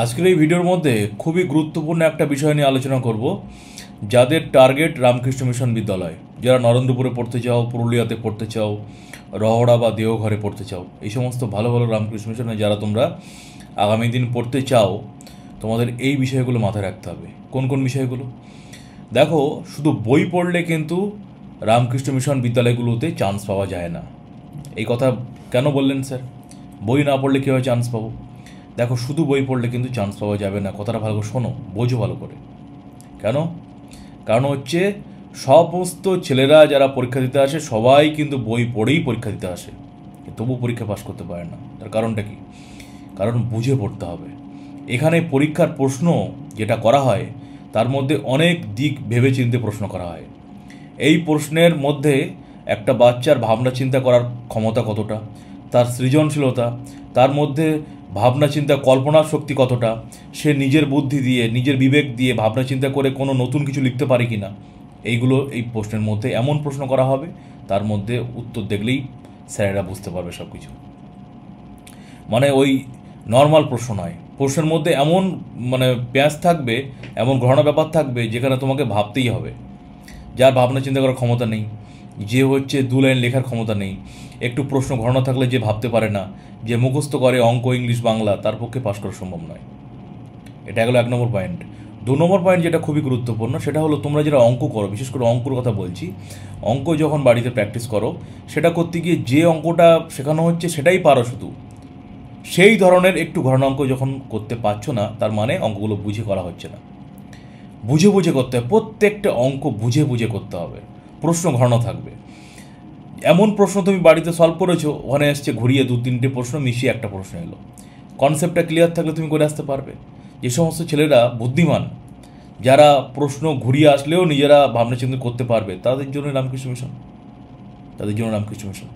আজকের এই ভিডিওর মধ্যে খুবই গুরুত্বপূর্ণ একটা বিষয় নিয়ে আলোচনা করব। যাদের টার্গেট রামকৃষ্ণ মিশন বিদ্যালয়, যারা নরেন্দ্রপুরে পড়তে চাও, পুরুলিয়াতে পড়তে চাও, রহড়া বা দেওঘরে পড়তে চাও, এই সমস্ত ভালো ভালো রামকৃষ্ণ মিশনে যারা তোমরা আগামী দিন পড়তে চাও, তোমাদের এই বিষয়গুলো মাথায় রাখতে হবে। কোন কোন বিষয়গুলো? দেখো, শুধু বই পড়লে কিন্তু রামকৃষ্ণ মিশন বিদ্যালয়গুলোতে চান্স পাওয়া যায় না। এই কথা কেন বললেন স্যার? বই না পড়লে কীভাবে চান্স পাবো? দেখো, শুধু বই পড়লে কিন্তু চান্স পাওয়া যাবে না। কথাটা ভালো করে শোনো, বোঝো ভালো করে। কেন? কারণ হচ্ছে সমস্ত ছেলেরা যারা পরীক্ষা দিতে আসে সবাই কিন্তু বই পড়েই পরীক্ষা দিতে আসে, তবু পরীক্ষা পাস করতে পারে না। তার কারণটা কি? কারণ বুঝে পড়তে হবে। এখানে পরীক্ষার প্রশ্ন যেটা করা হয় তার মধ্যে অনেক দিক ভেবে চিন্তে প্রশ্ন করা হয়। এই প্রশ্নের মধ্যে একটা বাচ্চার ভাবনা চিন্তা করার ক্ষমতা কতটা, তার সৃজনশীলতা, তার মধ্যে ভাবনা চিন্তা কল্পনার শক্তি কতটা, সে নিজের বুদ্ধি দিয়ে নিজের বিবেক দিয়ে ভাবনা চিন্তা করে কোনো নতুন কিছু লিখতে পারে কি না, এইগুলো এই প্রশ্নের মধ্যে এমন প্রশ্ন করা হবে, তার মধ্যে উত্তর দেখলেই স্যারেরা বুঝতে পারবে সব কিছু। মানে ওই নর্মাল প্রশ্ন নয়, প্রশ্নের মধ্যে এমন প্যাঁচ থাকবে, এমন ঘটনা ব্যাপার থাকবে যেখানে তোমাকে ভাবতেই হবে। যার ভাবনা চিন্তা করার ক্ষমতা নেই, যে হচ্ছে দু লাইন লেখার ক্ষমতা নেই, একটু প্রশ্ন ঘটনা থাকলে যে ভাবতে পারে না, যে মুখস্থ করে অঙ্ক, ইংলিশ, বাংলা, তার পক্ষে পাশ করা সম্ভব নয়। এটা গেলো 1 নম্বর পয়েন্ট। 2 নম্বর পয়েন্ট যেটা খুবই গুরুত্বপূর্ণ, সেটা হলো তোমরা যারা অঙ্ক করো, বিশেষ করে অঙ্কর কথা বলছি, অঙ্ক যখন বাড়িতে প্র্যাকটিস করো, সেটা করতে গিয়ে যে অঙ্কটা শেখানো হচ্ছে সেটাই পারো শুধু, সেই ধরনের একটু ঘটনা অঙ্ক যখন করতে পারছো না, তার মানে অঙ্কগুলো বুঝে করা হচ্ছে না। বুঝে বুঝে করতে হবে, প্রত্যেকটা অঙ্ক বুঝে বুঝে করতে হবে। প্রশ্ন ঘন থাকবে, এমন প্রশ্ন তুমি বাড়িতে সলভ করেছো, ওখানে এসছে ঘুরিয়ে 2-3টে প্রশ্ন মিশিয়ে একটা প্রশ্ন এলো। কনসেপ্টটা ক্লিয়ার থাকলে তুমি করে আসতে পারবে। যে সমস্ত ছেলেরা বুদ্ধিমান, যারা প্রশ্ন ঘুরিয়ে আসলেও নিজেরা ভাবনা চিন্তা করতে পারবে, তাদের জন্য রামকৃষ্ণ মিশন, তাদের জন্য রামকৃষ্ণ মিশন।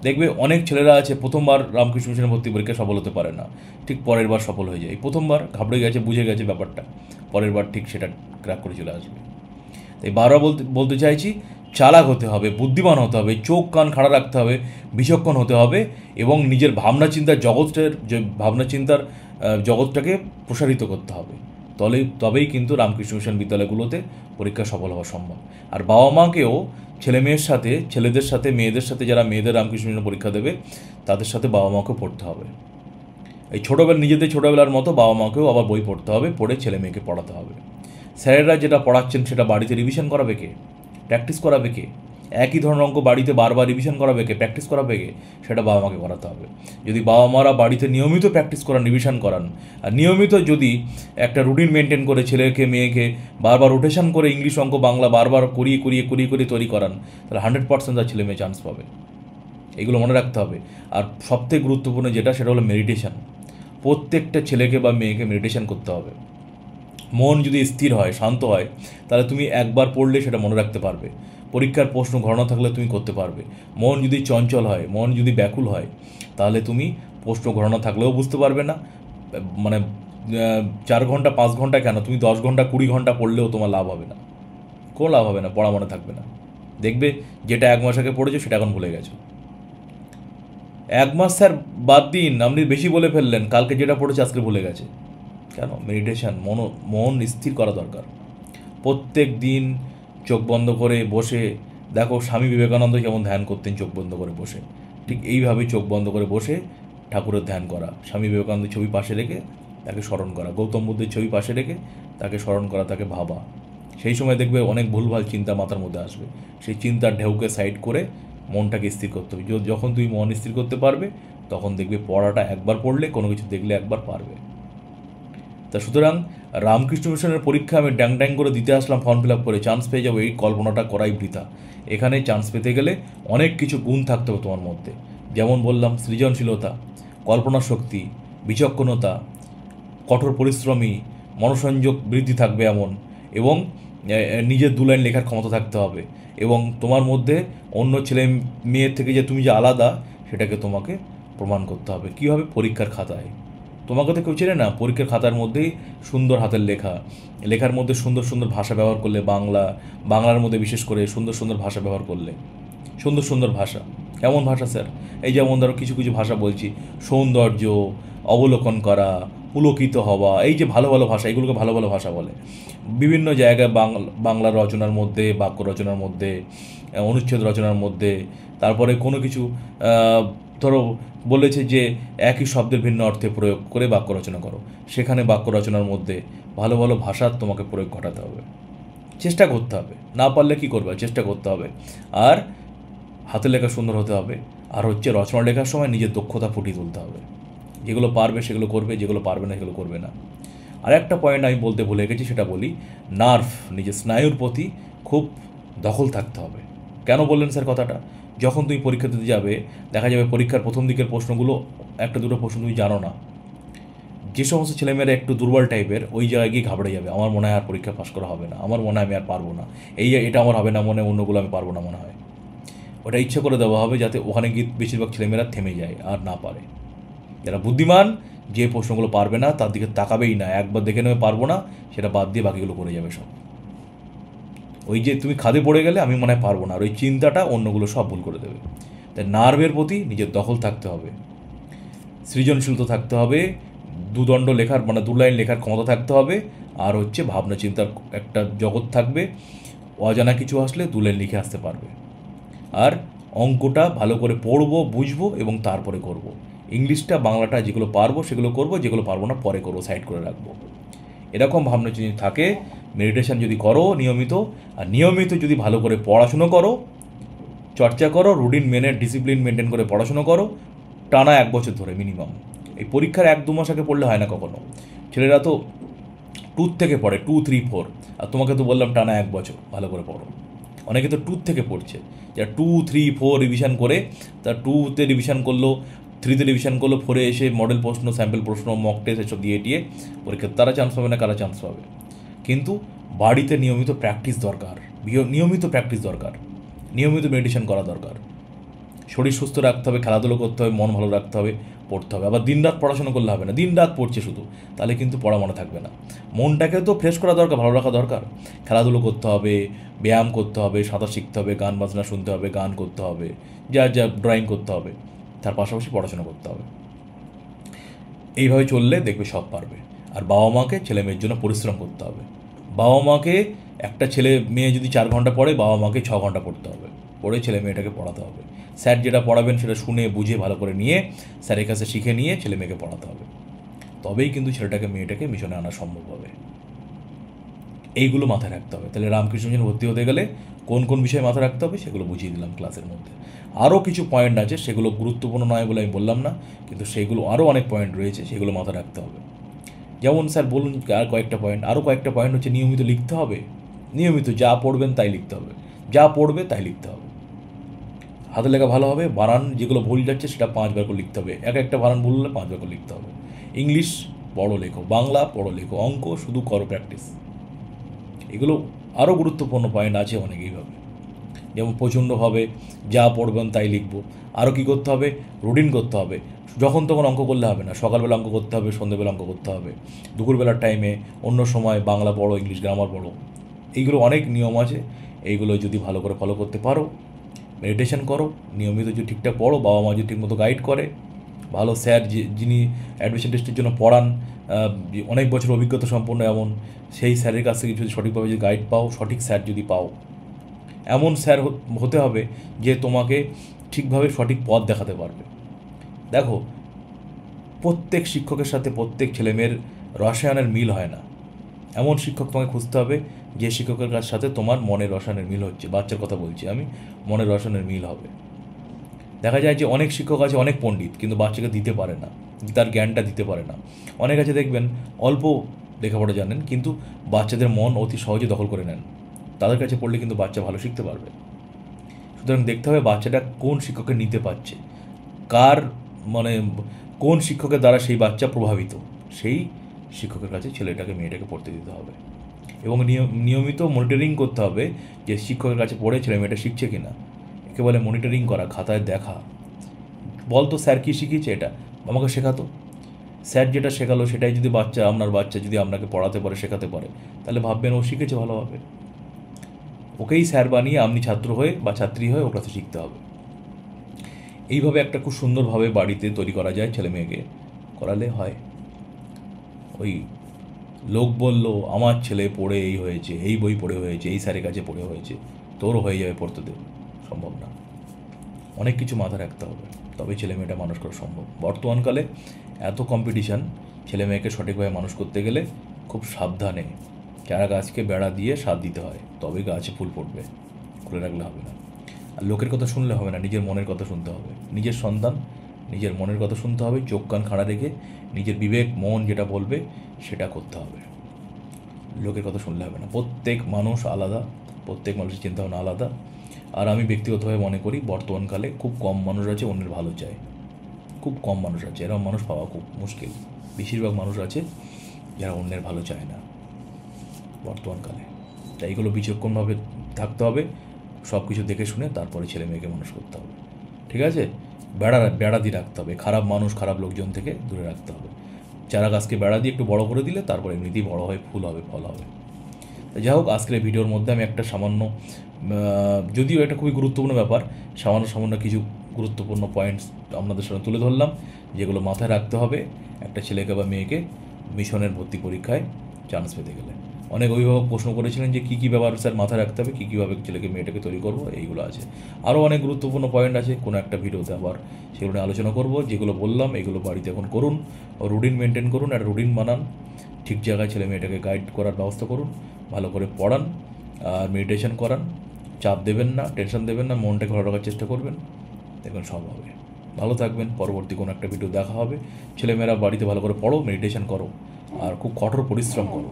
দেখবে অনেক ছেলেরা আছে প্রথমবার রামকৃষ্ণ মিশনে ভর্তি পরীক্ষা সফল হতে পারে না, ঠিক পরের বার সফল হয়ে যায়। প্রথমবার ঘাবড়ে গেছে, বুঝে গেছে ব্যাপারটা, পরের বার ঠিক সেটা ক্র্যাক করে চলে আসবে। তাই বারবার বলতে চাইছি, চালাক হতে হবে, বুদ্ধিমান হতে হবে, চোখ কান খাড়া রাখতে হবে, বিচক্ষণ হতে হবে, এবং নিজের ভাবনা চিন্তার জগতের যে ভাবনা চিন্তার জগৎটাকে প্রসারিত করতে হবে। তবেই কিন্তু রামকৃষ্ণ মিশন বিদ্যালয়গুলোতে পরীক্ষা সফল হওয়া সম্ভব। আর বাবা মাকেও ছেলেদের সাথে মেয়েদের সাথে, যারা মেয়েদের রামকৃষ্ণ মিশন পরীক্ষা দেবে, তাদের সাথে বাবা মাকেও পড়তে হবে। এই নিজেদের ছোটোবেলার মতো বাবা মাকেও আবার বই পড়তে হবে, পড়ে ছেলে মেয়েকে পড়াতে হবে। স্যারেরা যেটা পড়াচ্ছেন সেটা বাড়িতে রিভিশন করাবে কে? প্র্যাকটিস করাবে কে? একই ধরনের অঙ্ক বাড়িতে বারবার রিভিশন করাবে কে? প্র্যাকটিস করাবে কে? সেটা বাবা মাকে করাতে হবে। যদি বাবা মারা বাড়িতে নিয়মিত প্র্যাকটিস করান, রিভিশন করান, আর নিয়মিত যদি একটা রুটিন মেনটেন করে ছেলেকে মেয়েকে বারবার রোটেশন করে ইংলিশ, অঙ্ক, বাংলা বারবার করিয়ে তৈরি করান, তাহলে 100% তার ছেলে মেয়ে চান্স পাবে। এগুলো মনে রাখতে হবে। আর সবথেকে গুরুত্বপূর্ণ যেটা, সেটা হলো মেডিটেশন। প্রত্যেকটা ছেলেকে বা মেয়েকে মেডিটেশন করতে হবে। মন যদি স্থির হয়, শান্ত হয়, তাহলে তুমি একবার পড়লে সেটা মনে রাখতে পারবে। পরীক্ষার প্রশ্ন ঘটনা থাকলে তুমি করতে পারবে। মন যদি চঞ্চল হয়, মন যদি ব্যাকুল হয়, তাহলে তুমি প্রশ্ন ঘটনা থাকলেও বুঝতে পারবে না। 4 ঘন্টা 5 ঘন্টা কেন, তুমি 10 ঘন্টা 20 ঘন্টা পড়লেও তোমার লাভ হবে না, কোনো লাভ হবে না, পড়া মনে থাকবে না। দেখবে যেটা 1 মাস আগে পড়েছো সেটা এখন ভুলে গেছো। 1 মাস স্যার বাদ দিন, আপনি বেশি বলে ফেললেন, কালকে যেটা পড়েছে আজকে ভুলে গেছে। কেন? মেডিটেশন, মন স্থির করা দরকার। প্রত্যেক দিন চোখ বন্ধ করে বসে দেখো, স্বামী বিবেকানন্দ যেমন ধ্যান করতেন চোখ বন্ধ করে বসে, ঠিক এইভাবেই চোখ বন্ধ করে বসে ঠাকুরের ধ্যান করা, স্বামী বিবেকানন্দের ছবি পাশে রেখে তাকে স্মরণ করা, গৌতম বুদ্ধের ছবি পাশে রেখে তাকে স্মরণ করা, তাকে ভাবা। সেই সময় দেখবে অনেক ভুলভাল চিন্তা মাথার মধ্যে আসবে, সেই চিন্তার ঢেউকে সাইড করে মনটাকে স্থির করতে হবে। যখন তুমি মন স্থির করতে পারবে, তখন দেখবে পড়াটা একবার পড়লে, কোনো কিছু দেখলে একবার পারবে। তা সুতরাং রামকৃষ্ণ মিশনের পরীক্ষা আমি ড্যাং ড্যাং করে দিতে আসলাম, ফর্ম ফিল আপ করে চান্স পেয়ে যাবো, এই কল্পনাটা করাই বৃথা। এখানে চান্স পেতে গেলে অনেক কিছু গুণ থাকতে হবে তোমার মধ্যে। যেমন বললাম, সৃজনশীলতা, কল্পনা শক্তি, বিচক্ষণতা, কঠোর পরিশ্রমী, মনোসংযোগ বৃদ্ধি থাকবে এমন, এবং নিজের 2 লাইন লেখার ক্ষমতা থাকতে হবে, এবং তোমার মধ্যে অন্য ছেলে মেয়ের থেকে যে তুমি যে আলাদা, সেটাকে তোমাকে প্রমাণ করতে হবে। কীভাবে? পরীক্ষার খাতায়। তোমাকে তো কেউ চেনে না, পরীক্ষার খাতার মধ্যেই সুন্দর হাতের লেখার মধ্যে সুন্দর সুন্দর ভাষা ব্যবহার করলে, বাংলার মধ্যে বিশেষ করে সুন্দর সুন্দর ভাষা ব্যবহার করলে, সুন্দর সুন্দর ভাষা। কেমন ভাষা স্যার? এই যেমন ধরো কিছু কিছু ভাষা বলছি, সৌন্দর্য, অবলোকন করা, পুলকিত হওয়া, এই যে ভালো ভালো ভাষা, এগুলোকে ভালো ভালো ভাষা বলে। বিভিন্ন জায়গায় বাংলা রচনার মধ্যে, বাক্য রচনার মধ্যে, অনুচ্ছেদ রচনার মধ্যে, তারপরে কোনো কিছু ধরো বলেছে যে একই শব্দের ভিন্ন অর্থে প্রয়োগ করে বাক্য রচনা করো, সেখানে বাক্য রচনার মধ্যে ভালো ভালো ভাষার তোমাকে প্রয়োগ ঘটাতে হবে, চেষ্টা করতে হবে। না পারলে কী করবে, চেষ্টা করতে হবে। আর হাতের লেখা সুন্দর হতে হবে। আর হচ্ছে রচনা লেখার সময় নিজের দক্ষতা ফুটিয়ে তুলতে হবে। যেগুলো পারবে সেগুলো করবে, যেগুলো পারবে না সেগুলো করবে না। আর একটা পয়েন্ট আমি বলতে ভুলে গেছি, সেটা বলি। নার্ভ, নিজের স্নায়ুর প্রতি খুব দখল থাকতে হবে। কেন বললেন স্যার কথাটা? যখন তুমি পরীক্ষা দিতে যাবে, দেখা যাবে পরীক্ষার প্রথম দিকের প্রশ্নগুলো, একটা দুটো প্রশ্ন তুমি জানো না, যে সমস্ত ছেলেমেয়েরা একটু দুর্বল টাইপের, ওই জায়গায় গিয়ে ঘাবড়ে যাবে, আমার মনে হয় আর পরীক্ষা পাস করা হবে না, আমার মনে হয় আমি আর পারবো না, এটা আমার হবে না, অন্যগুলো আমি পারবো না মনে হয়। ওটা ইচ্ছে করে দেওয়া হবে যাতে ওখানে গিয়ে বেশিরভাগ ছেলেমেয়েরা থেমে যায় আর না পারে। যারা বুদ্ধিমান, যে প্রশ্নগুলো পারবে না তার দিকে তাকাবেই না, একবার দেখে নেবে পারবো না, সেটা বাদ দিয়ে বাকিগুলো করে যাবে সব। ওই যে তুমি খাদে পড়ে গেলে আমি মনে হয় পারবো না, আর ওই চিন্তাটা অন্যগুলো সব ভুল করে দেবে। তাই নার্ভের প্রতি নিজের দখল থাকতে হবে, সৃজনশীলতা থাকতে হবে, দুদণ্ড লেখার দু লাইন লেখার ক্ষমতা থাকতে হবে। আর হচ্ছে ভাবনা চিন্তার একটা জগৎ থাকবে, অজানা কিছু আসলে দু লাইন লিখে আসতে পারবে। আর অঙ্কটা ভালো করে পড়বো, বুঝবো এবং তারপরে করব। ইংলিশটা বাংলাটা যেগুলো পারবো সেগুলো করব, যেগুলো পারবো না পরে করবো, সাইড করে রাখবো। এরকম ভাবনা যদি থাকে, মেডিটেশন যদি করো নিয়মিত, আর নিয়মিত যদি ভালো করে পড়াশুনো করো, চর্চা করো, রুটিন মেনে ডিসিপ্লিন মেনটেন করে পড়াশুনো করো, টানা 1 বছর ধরে মিনিমাম। এই পরীক্ষার 1-2 মাস আগে পড়লে হয় না কখনো। ছেলেরা তো 2 থেকে পড়ে, 2, 3, 4, আর তোমাকে তো বললাম টানা 1 বছর ভালো করে পড়ো। অনেকে তো 2 থেকে পড়ছে, যারা 2, 3, 4 রিভিশন করে, তার 2-তে রিভিশন করলো, 3-তে রিভিশন করলো, 4-এ এসে মডেল প্রশ্ন, স্যাম্পল প্রশ্ন, মক টেস্ট এসব দিয়ে পরীক্ষা তারা চান্স পাবে না, কারা চান্স পাবে। কিন্তু বাড়িতে নিয়মিত প্র্যাকটিস দরকার, নিয়মিত প্র্যাকটিস দরকার, নিয়মিত মেডিটেশন করা দরকার। শরীর সুস্থ রাখতে হবে, খেলাধুলো করতে হবে, মন ভালো রাখতে হবে, পড়তে হবে। আবার দিনরাত পড়াশোনা করলে হবে না, দিনরাত পড়ছে শুধু, তাহলে কিন্তু পড়া মনে থাকবে না। মনটাকে তো ফ্রেশ করা দরকার, ভালো রাখা দরকার। খেলাধুলো করতে হবে, ব্যায়াম করতে হবে, সাঁতার শিখতে হবে, গান বাজনা শুনতে হবে, গান করতে হবে, যা ড্রয়িং করতে হবে, তার পাশাপাশি পড়াশোনা করতে হবে। এইভাবে চললে দেখবে সব পারবে। আর বাবা মাকে ছেলে মেয়ের জন্য পরিশ্রম করতে হবে। বাবা মাকে, একটা ছেলে মেয়ে যদি 4 ঘন্টা পড়ে, বাবা মাকে 6 ঘন্টা পড়তে হবে, পড়ে ছেলে মেয়েটাকে পড়াতে হবে। স্যার যেটা পড়াবেন সেটা শুনে বুঝে ভালো করে নিয়ে, স্যারের কাছে শিখে নিয়ে ছেলে মেয়েকে পড়াতে হবে। তবেই কিন্তু ছেলেটাকে মেয়েটাকে মিশনে আনা সম্ভব হবে। এইগুলো মাথায় রাখতে হবে। তাহলে রামকৃষ্ণ মিশনে ভর্তি হতে গেলে কোন কোন বিষয়ে মাথায় রাখতে হবে সেগুলো বুঝিয়ে দিলাম ক্লাসের মধ্যে। আরও কিছু পয়েন্ট আছে, সেগুলো গুরুত্বপূর্ণ নয় বলে আমি বললাম না, কিন্তু সেগুলো আরও অনেক পয়েন্ট রয়েছে, সেগুলো মাথায় রাখতে হবে। যেমন স্যার বলুন আর কয়েকটা পয়েন্ট, আরও কয়েকটা পয়েন্ট হচ্ছে নিয়মিত লিখতে হবে। নিয়মিত যা পড়বেন তাই লিখতে হবে, যা পড়বে তাই লিখতে হবে। হাতের লেখা ভালো হবে। বানান যেগুলো ভুল যাচ্ছে সেটা 5 বার করে লিখতে হবে, একটা বানান ভুল হলে 5 বার করে লিখতে হবে। ইংলিশ পড়ো লেখো, বাংলা পড়ো লেখো, অঙ্ক শুধু করো প্র্যাকটিস। এগুলো আরও গুরুত্বপূর্ণ পয়েন্ট আছে অনেক এইভাবে। যেমন প্রচণ্ডভাবে যা পড়বেন তাই লিখবো। আরও কী করতে হবে, রুটিন করতে হবে। যখন তখন অঙ্ক করলে হবে না, সকালবেলা অঙ্ক করতে হবে, সন্ধ্যেবেলা অঙ্ক করতে হবে, দুপুরবেলার টাইমে, অন্য সময় বাংলা পড়ো, ইংলিশ গ্রামার পড়ো। এইগুলো অনেক নিয়ম আছে, এইগুলো যদি ভালো করে ফলো করতে পারো, মেডিটেশন করো, নিয়মিত যদি ঠিকঠাক পড়ো, বাবা মা যদি ঠিকমতো গাইড করে, ভালো স্যার যিনি অ্যাডমিশন টেস্টের জন্য পড়ান, অনেক বছর অভিজ্ঞতা সম্পন্ন, এমন সেই স্যারের কাছ থেকে যদি সঠিকভাবে যদি গাইড পাও, সঠিক স্যার যদি পাও, এমন স্যার হতে হবে যে তোমাকে ঠিকভাবে সঠিক পথ দেখাতে পারবে। দেখো, প্রত্যেক শিক্ষকের সাথে প্রত্যেক ছেলেমেয়ের রসায়নের মিল হয় না। এমন শিক্ষক তোমাকে খুঁজতে হবে যে শিক্ষকের সাথে তোমার মনের রসায়নের মিল হচ্ছে। বাচ্চার কথা বলছি আমি, মনের রসায়নের মিল হবে। দেখা যায় যে অনেক শিক্ষক আছে অনেক পণ্ডিত, কিন্তু বাচ্চাকে দিতে পারে না, তার জ্ঞানটা দিতে পারে না। অনেক আছে দেখবেন অল্প লেখাপড়া জানেন, কিন্তু বাচ্চাদের মন অতি সহজে দখল করে নেন। তাদের কাছে পড়লে কিন্তু বাচ্চা ভালো শিখতে পারবে। সুতরাং দেখতে হবে বাচ্চাটা কোন শিক্ষকের নিতে পারছে, কার কোন শিক্ষকের দ্বারা সেই বাচ্চা প্রভাবিত, সেই শিক্ষকের কাছে ছেলেটাকে মেয়েটাকে পড়তে দিতে হবে। এবং নিয়মিত মনিটরিং করতে হবে যে শিক্ষকের কাছে পড়ে ছেলে মেয়েটা শিখছে কিনা। একে বলে মনিটরিং করা, খাতায় দেখা। বলতো স্যার কী শিখিয়েছে, এটা আমাকে শেখাতো। স্যার যেটা শেখালো সেটাই যদি আপনার বাচ্চা যদি আপনাকে পড়াতে পারে, শেখাতে পারে, তাহলে ভাববেন ও শিখেছে ভালোভাবে। ওকেই স্যার বানিয়ে আপনি ছাত্র হয়ে বা ছাত্রী হয়ে ওর কাছে শিখতে হবে। এইভাবে একটা খুব সুন্দরভাবে বাড়িতে তৈরি করা যায়, ছেলে মেয়েকে করালে হয়। ওই লোক বলল আমার ছেলে পড়ে এই হয়েছে, এই বই পড়ে হয়েছে, এই স্যারের কাছে পড়ে হয়েছে, তোরও হয়ে যাবে পড়তে দেবে, সম্ভব না। অনেক কিছু মাথায় রাখতে হবে, তবেই ছেলে মেয়েটা মানুষ করা সম্ভব। বর্তমানকালে এত কম্পিটিশান, ছেলে মেয়েকে সঠিকভাবে মানুষ করতে গেলে খুব সাবধানে চারা গাছকে বেড়া দিয়ে সাথ দিতে হয়, তবেই গাছে ফুল ফুটবে, খুলে রাখলে হবে না। আর লোকের কথা শুনলে হবে না, নিজের মনের কথা শুনতে হবে। নিজের সন্তান, নিজের মনের কথা শুনতে হবে, চোখ কান খাড়া রেখে নিজের বিবেক মন যেটা বলবে সেটা করতে হবে। লোকের কথা শুনলে হবে না। প্রত্যেক মানুষ আলাদা, প্রত্যেক মানুষের চিন্তাভাবনা আলাদা। আর আমি ব্যক্তিগতভাবে মনে করি বর্তমানকালে খুব কম মানুষ আছে অন্যের ভালো চায়, খুব কম মানুষ আছে, এরকম মানুষ পাওয়া খুব মুশকিল। বেশিরভাগ মানুষ আছে যারা অন্যের ভালো চায় না বর্তমানকালে। তাই এগুলো বিচক্ষণভাবে থাকতে হবে, সব কিছু দেখে শুনে তারপরে ছেলে মেয়েকে মানুষ করতে হবে, ঠিক আছে? বেড়া দিয়ে রাখতে হবে, খারাপ মানুষ খারাপ লোকজন থেকে দূরে রাখতে হবে। চারা গাছকে বেড়া দিয়ে একটু বড় করে দিলে তারপরে এমনিতেই বড় হয়, ফুল হবে, ফল হবে। যাই হোক, আজকের এই ভিডিওর মধ্যে আমি একটা সামান্য, যদিও এটা খুবই গুরুত্বপূর্ণ ব্যাপার, সামান্য কিছু গুরুত্বপূর্ণ পয়েন্টস আপনাদের সামনে তুলে ধরলাম, যেগুলো মাথায় রাখতে হবে একটা ছেলেকে বা মেয়েকে মিশনের ভর্তি পরীক্ষায় চান্স পেতে গেলে। অনেক অভিভাবক প্রশ্ন করেছিলেন যে কী কী ব্যাপার স্যার মাথায় রাখতে হবে, কীভাবে ছেলেকে মেয়েটাকে তৈরি করবো, এইগুলো আছে। আরও অনেক গুরুত্বপূর্ণ পয়েন্ট আছে, কোনো একটা ভিডিওতে আবার সেগুলো নিয়ে আলোচনা করব। যেগুলো বললাম এগুলো বাড়িতে এখন করুন, রুটিন মেনটেন করুন, একটা রুটিন বানান, ঠিক জায়গায় ছেলে মেয়েটাকে গাইড করার ব্যবস্থা করুন, ভালো করে পড়ান আর মেডিটেশন করান, চাপ দেবেন না, টেনশন দেবেন না, মনটাকে ভালো রাখার চেষ্টা করবেন, দেখবেন সব হবে। ভালো থাকবেন, পরবর্তী কোনো একটা ভিডিও দেখা হবে। ছেলেমেয়েরা বাড়িতে ভালো করে পড়ো, মেডিটেশন করো আর খুব কঠোর পরিশ্রম করো।